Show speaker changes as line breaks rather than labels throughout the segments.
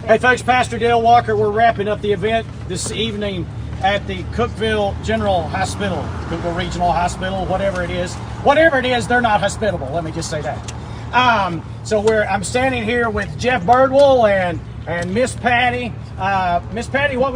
Hey folks, Pastor Dale Walker, we're wrapping up the event this evening at the Cookeville General Hospital, Cookeville Regional Hospital, whatever it is. Whatever it is, they're not hospitable, let me just say that. I'm standing here with Jeff Birdwell and Miss Patti. Miss Patti, what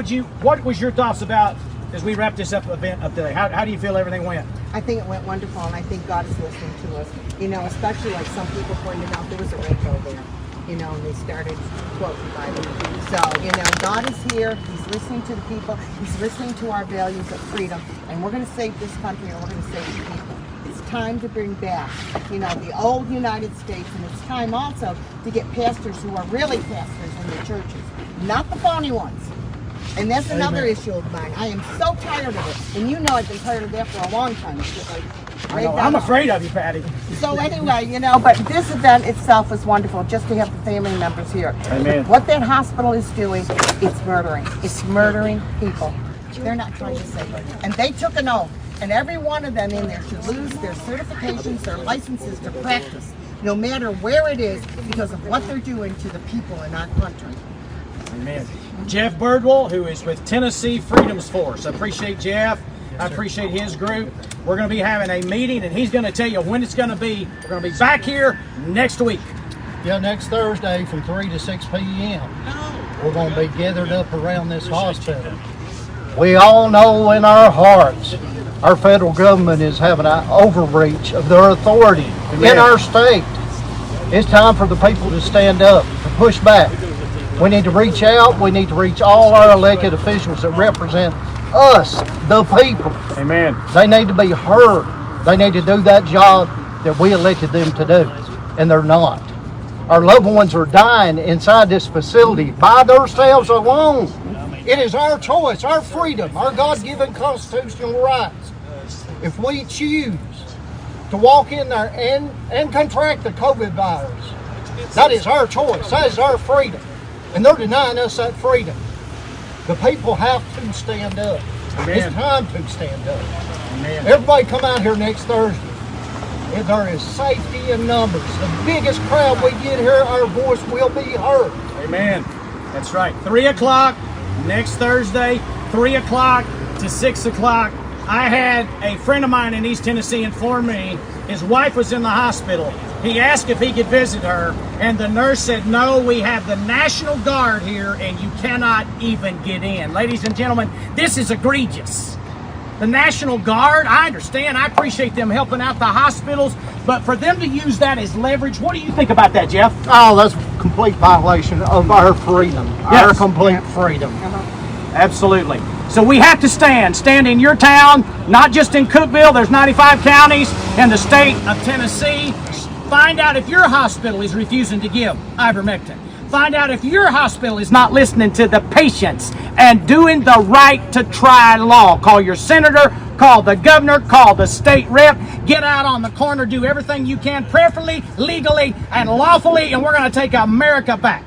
was your thoughts about as we wrap this event up today? How do you feel everything went?
I think it went wonderful, and I think God is listening to us. You know, especially like some people pointed out, there was a rainbow there. You know, and they started quoting the Bible. So, you know, God is here. He's listening to the people. He's listening to our values of freedom. And we're going to save this country, and we're going to save the people. It's time to bring back, you know, the old United States. And it's time also to get pastors who are really pastors in the churches, not the phony ones. And that's another issue of mine. I am so tired of it. And you know I've been tired of that for a long time. It's just like,
I'm afraid of you, Patti.
So anyway, you know, but this event itself is wonderful, just to have the family members here.
Amen.
What that hospital is doing, it's murdering. It's murdering people. They're not trying to save them. And they took an oath. And every one of them in there should lose their certifications, their licenses to practice, no matter where it is, because of what they're doing to the people in our country.
Amen. Jeff Birdwell, who is with Tennessee Freedom's Force. I appreciate Jeff. I appreciate his group. We're going to be having a meeting, and he's going to tell you when it's going to be. We're going to be back here next week.
Yeah, next Thursday from 3 to 6 p.m. We're going to be gathered up around this hospital. We all know in our hearts our federal government is having an overreach of their authority in our state. It's time for the people to stand up, to push back. We need to reach out. We need to reach all our elected officials that represent us, the people.
Amen.
They need to be heard. They need to do that job that we elected them to do, and they're not. Our loved ones are dying inside this facility by themselves alone. It is our choice, our freedom, our God-given constitutional rights. If we choose to walk in there and contract the COVID virus, that is our choice. That is our freedom. And they're denying us that freedom. The people have to stand up. Amen. It's time to stand up. Amen. Everybody come out here next Thursday. If there is safety in numbers, the biggest crowd we get here, our voice will be heard.
Amen. That's right. 3 o'clock next Thursday, 3 o'clock to 6 o'clock. I had a friend of mine in East Tennessee inform me his wife was in the hospital. He asked if he could visit her, and the nurse said, no, we have the National Guard here, and you cannot even get in. Ladies and gentlemen, this is egregious. The National Guard, I understand, I appreciate them helping out the hospitals, but for them to use that as leverage, what do you think about that, Jeff?
Oh, that's a complete violation of our freedom, our complete freedom.
Absolutely. So we have to stand in your town, not just in Cookeville. There's 95 counties in the state of Tennessee. Find out if your hospital is refusing to give ivermectin. Find out if your hospital is not listening to the patients and doing the right to try law. Call your senator, call the governor, call the state rep. Get out on the corner, do everything you can, prayerfully, legally, and lawfully, and we're going to take America back.